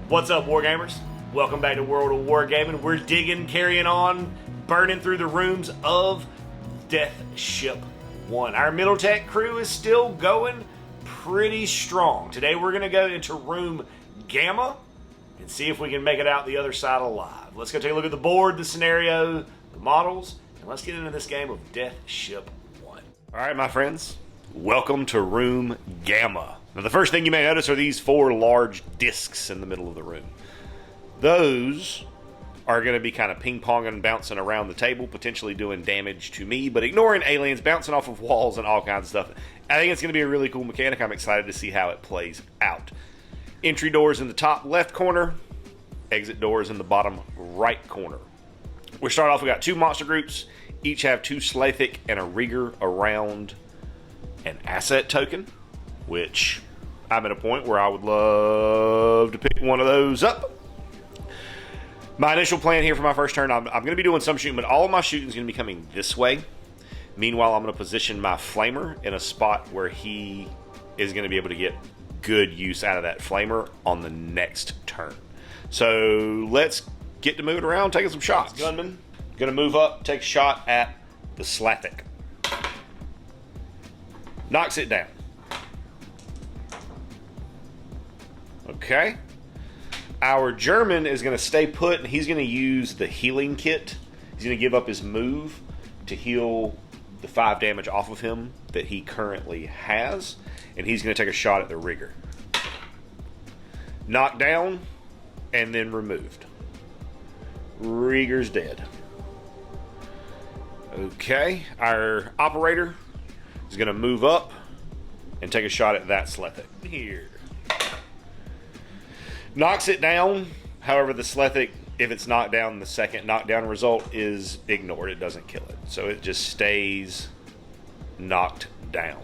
What's up, Wargamers? Welcome back to World of Wargaming. We're digging, carrying on, burning through the rooms of Deathship 1. Our middle tech crew is still going pretty strong. Today we're going to go into room Gamma and see if we can make it out the other side alive. Let's go take a look at the board, the scenario, the models, and let's get into this game of Deathship 1. Alright, my friends, welcome to room Gamma. Now, the first thing you may notice are these four large discs in the middle of the room. Those are going to be kind of ping-ponging, bouncing around the table, potentially doing damage to me, but ignoring aliens, bouncing off of walls and all kinds of stuff. I think it's going to be a really cool mechanic. I'm excited to see how it plays out. Entry doors in the top left corner, exit doors in the bottom right corner. We start off, we got two monster groups. Each have two Slathic and a Rigger around an asset token, which I'm at a point where I would love to pick one of those up. My initial plan here for my first turn, I'm going to be doing some shooting, but all of my shooting is going to be coming this way. Meanwhile, I'm going to position my Flamer in a spot where he is going to be able to get good use out of that Flamer on the next turn. So let's get to moving around, taking some shots. Gunman, going to move up, take a shot at the Slathic. Knocks it down. Okay. Our German is going to stay put, and he's going to use the healing kit. He's going to give up his move to heal the 5 damage off of him that he currently has, and he's going to take a shot at the Rigger. Knocked down, and then removed. Rigger's dead. Okay. Our Operator is going to move up and take a shot at that Slathic. Here. Knocks it down. However, the Slathic, if it's knocked down, the second knockdown result is ignored. It doesn't kill it. So it just stays knocked down.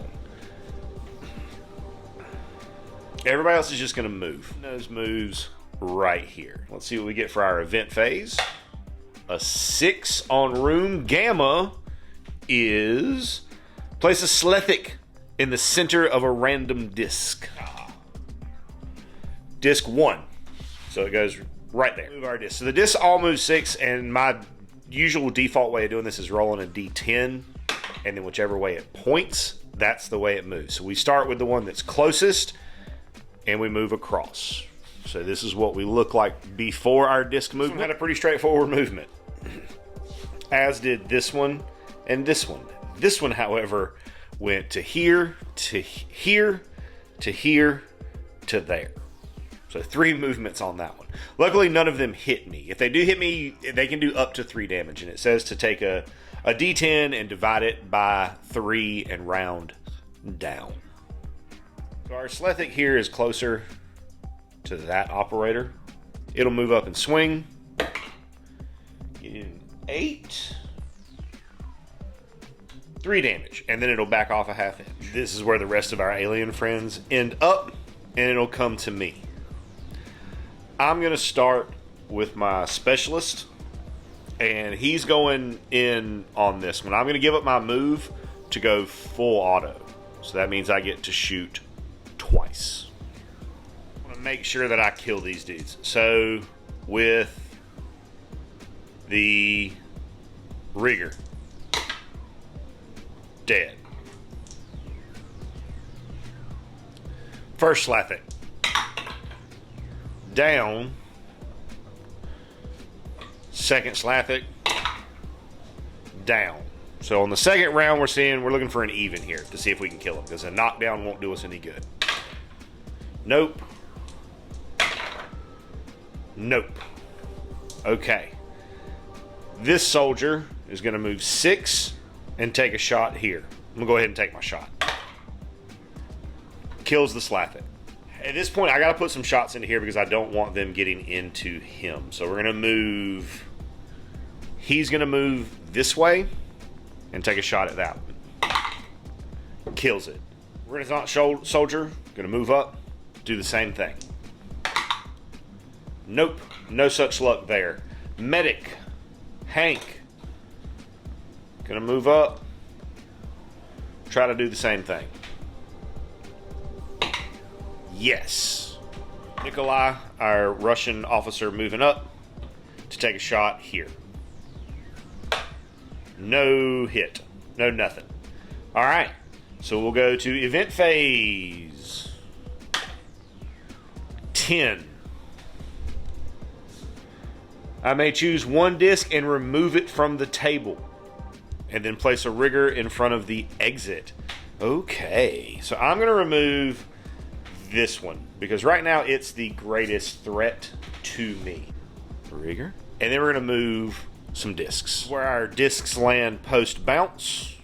Everybody else is just going to move. Those moves right here. Let's see what we get for our event phase. A 6 on room Gamma is place a Slathic in the center of a random disc. Disc 1. So it goes right there. Move our disc. So the discs all move 6, and my usual default way of doing this is rolling a D10, and then whichever way it points, that's the way it moves. So we start with the one that's closest, and we move across. So this is what we look like before our disc movement. This one had a pretty straightforward movement, as did this one and this one. This one, however, went to here, to here, to here, to there. So 3 movements on that one. Luckily, none of them hit me. If they do hit me, they can do up to 3 damage. And it says to take a D10 and divide it by 3 and round down. So our Slathic here is closer to that Operator. It'll move up and swing. Get in 8. 3 damage. And then it'll back off a half inch. This is where the rest of our alien friends end up. And it'll come to me. I'm going to start with my Specialist, and he's going in on this one. I'm going to give up my move to go full auto. So that means I get to shoot twice. I want to make sure that I kill these dudes. So with the Rigger, dead. First Slathic. Down. Second Slathic. Down. So on the second round, we're looking for an even here to see if we can kill him, because a knockdown won't do us any good. Nope. Nope. Okay. This soldier is going to move 6 and take a shot here. I'm going to go ahead and take my shot. Kills the Slathic. At this point, I got to put some shots into here because I don't want them getting into him. So we're going to move. He's going to move this way and take a shot at that one. Kills it. Renaissance soldier, going to move up, do the same thing. Nope, no such luck there. Medic, Hank, going to move up, try to do the same thing. Yes. Nikolai, our Russian officer, moving up to take a shot here. No hit. No nothing. All right. So we'll go to event phase. 10. I may choose one disc and remove it from the table, and then place a rigger in front of the exit. Okay, so I'm going to remove this one because right now it's the greatest threat to me. Rigger. And then we're going to move some discs. Where our discs land post bounce.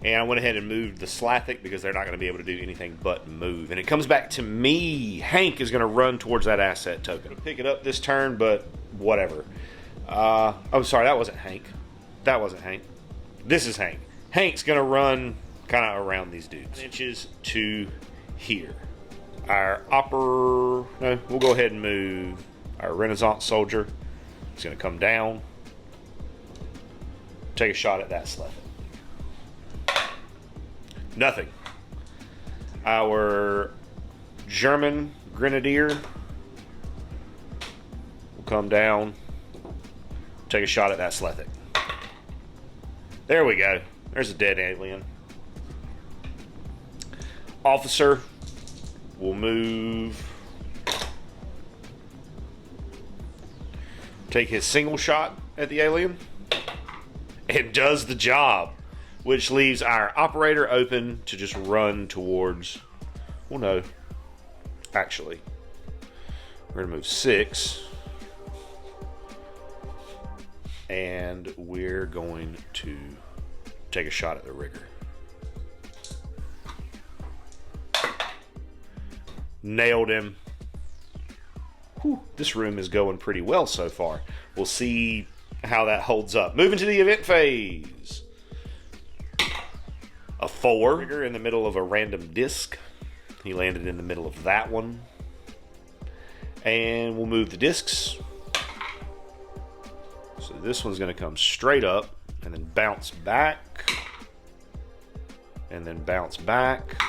And I went ahead and moved the Slathic because they're not going to be able to do anything but move. And it comes back to me. Hank is going to run towards that asset token. I'm going to pick it up this turn, but whatever. Oh, sorry, that wasn't Hank. That wasn't Hank. This is Hank. Hank's going to run kind of around these dudes. Inches to here. Our no, we'll go ahead and move our Renaissance Soldier. He's going to come down. Take a shot at that Slathic. Nothing. Our German Grenadier will come down, take a shot at that Slathic. There we go. There's a dead alien. Officer will move, take his single shot at the alien, and does the job. Which leaves our operator open to just run towards... Well, no. Actually. We're going to move 6. And we're going to take a shot at the rigger. Nailed him. Whew, this room is going pretty well so far. We'll see how that holds up. Moving to the event phase. A 4 rigger in the middle of a random disc. He landed in the middle of that one. And we'll move the discs. So this one's going to come straight up and then bounce back. And then bounce back.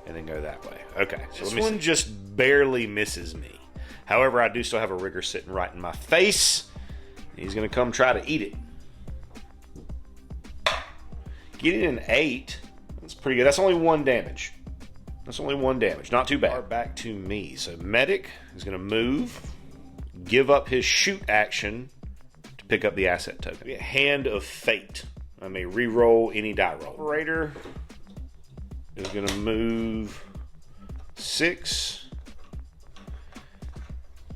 And then go that way. Okay. So this one just barely misses me. However, I do still have a rigger sitting right in my face. He's going to come try to eat it. Getting an 8. That's pretty good. That's only 1 damage. That's only 1 damage. Not too bad. Back to me. So Medic is going to move. Give up his shoot action to pick up the asset token. Hand of Fate. I may re-roll any die roll. Operator is going to move 6.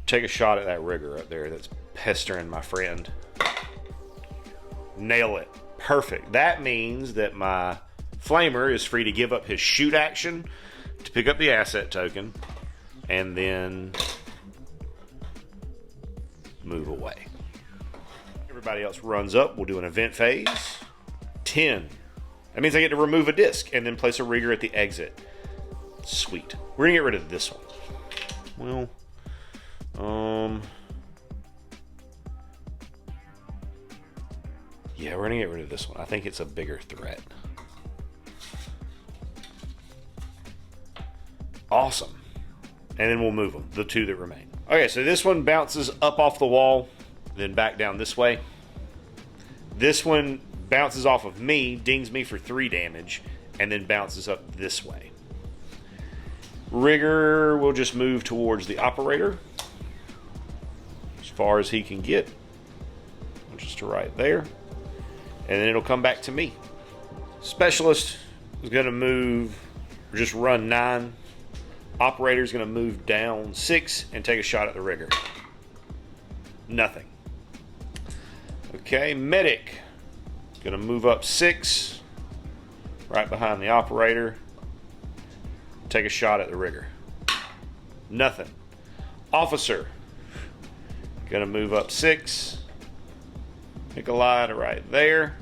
Take a shot at that rigger up there that's pestering my friend. Nail it. Perfect. That means that my Flamer is free to give up his shoot action to pick up the asset token and then move away. Everybody else runs up. We'll do an event phase. 10. That means I get to remove a disc and then place a rigger at the exit. Sweet. We're going to get rid of this one. Well, yeah, we're going to get rid of this one. I think it's a bigger threat. Awesome. And then we'll move them, the 2 that remain. Okay, so this one bounces up off the wall, then back down this way. This one bounces off of me, dings me for 3 damage, and then bounces up this way. Rigger will just move towards the operator as far as he can get, just to right there. And then it'll come back to me. Specialist is going to move, or just run 9. Operator is going to move down 6 and take a shot at the rigger. Nothing. Okay, Medic. Going to move up 6, right behind the operator. Take a shot at the rigger. Nothing. Officer. Going to move up 6. Nikolai to right there.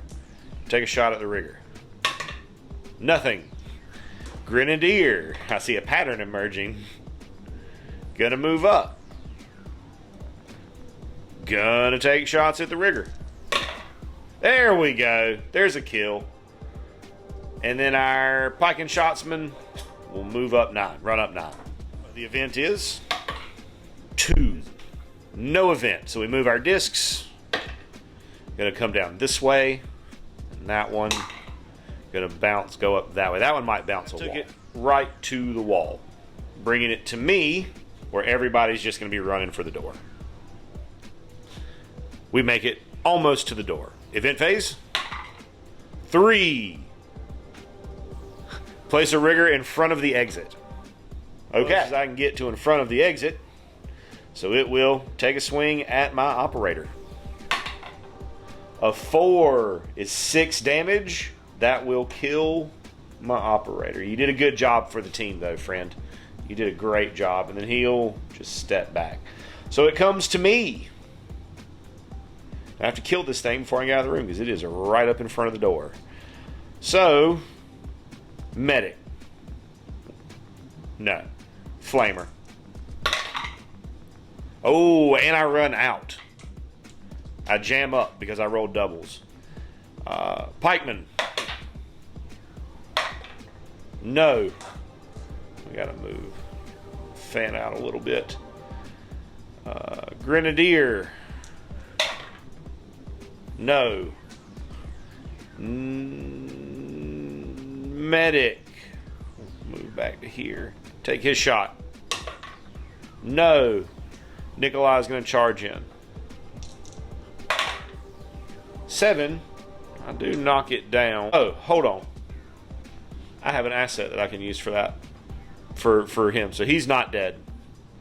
Take a shot at the rigger. Nothing. Grenadier. I see a pattern emerging. Gonna move up. Gonna take shots at the rigger. There we go. There's a kill. And then our pike and shotsman will move up 9. Run up 9. The event is 2. No event. So we move our discs. Gonna come down this way. And that one. Gonna bounce, go up that way. That one might bounce a wall. Took it right to the wall. Bringing it to me, where everybody's just gonna be running for the door. We make it almost to the door. Event phase. 3. Place a rigger in front of the exit. Okay, as I can get to in front of the exit, so it will take a swing at my operator. A 4 is 6 damage. That will kill my operator. You did a good job for the team, though, friend. You did a great job. And then he'll just step back. So it comes to me. I have to kill this thing before I get out of the room because it is right up in front of the door. So, medic. No. Flamer. Oh, and I run out. I jam up because I rolled doubles. Pikeman. No. We gotta move. Fan out a little bit. Grenadier. No. Medic. Move back to here. Take his shot. No. Nikolai's going to charge in. 7. I do knock it down. Oh, hold on. I have an asset that I can use for that. For him. So he's not dead.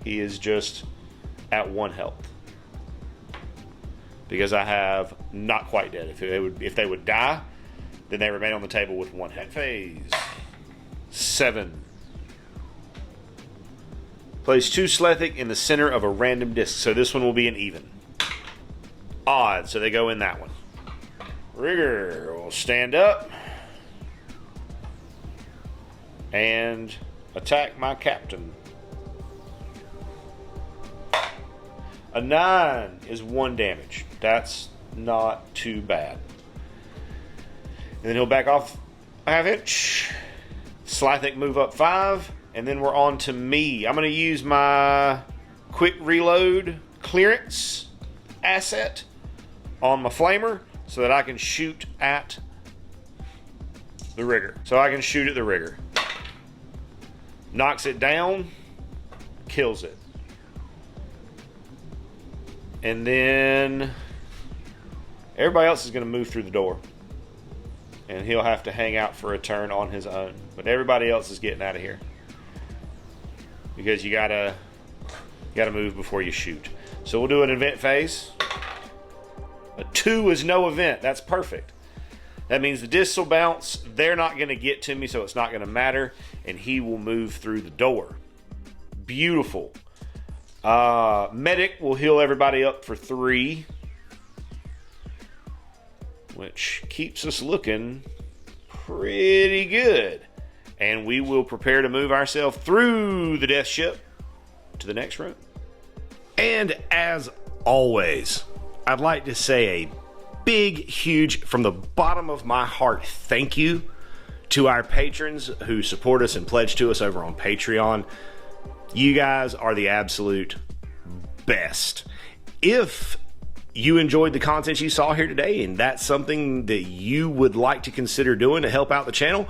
He is just at 1 health. Because I have not quite dead. If they would die, then they remain on the table with 1 health. Phase 7. Place 2 Slethic in the center of a random disc. So this one will be an even. Odd. So they go in that one. Rigger will stand up and attack my captain. A 9 is 1 damage. That's not too bad. And then he'll back off a half inch. Slythic move up 5. And then we're on to me. I'm going to use my quick reload clearance asset on my flamer so that I can shoot at the rigger. So I can shoot at the rigger. Knocks it down. Kills it. And then everybody else is going to move through the door. And he'll have to hang out for a turn on his own. But everybody else is getting out of here. Because you gotta move before you shoot. So we'll do an event phase. A 2 is no event. That's perfect. That means the discs will bounce. They're not going to get to me, so it's not going to matter. And he will move through the door. Beautiful. Medic will heal everybody up for 3. Which keeps us looking pretty good. And we will prepare to move ourselves through the death ship to the next room. And as always, I'd like to say a big, huge, from the bottom of my heart, thank you to our patrons who support us and pledge to us over on Patreon. You guys are the absolute best. If you enjoyed the content you saw here today and that's something that you would like to consider doing to help out the channel,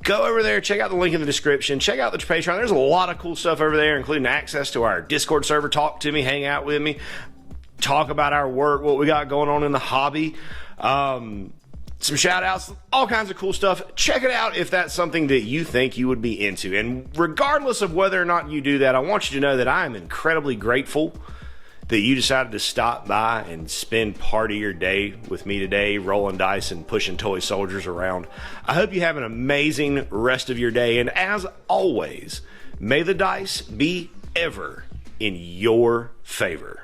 go over there, check out the link in the description, check out the Patreon. There's a lot of cool stuff over there, including access to our Discord server. Talk to me, hang out with me, talk about our work, what we got going on in the hobby, some shout outs, all kinds of cool stuff. Check it out if that's something that you think you would be into. And regardless of whether or not you do that, I want you to know that I am incredibly grateful that you decided to stop by and spend part of your day with me today, rolling dice and pushing toy soldiers around. I hope you have an amazing rest of your day. And as always, may the dice be ever in your favor.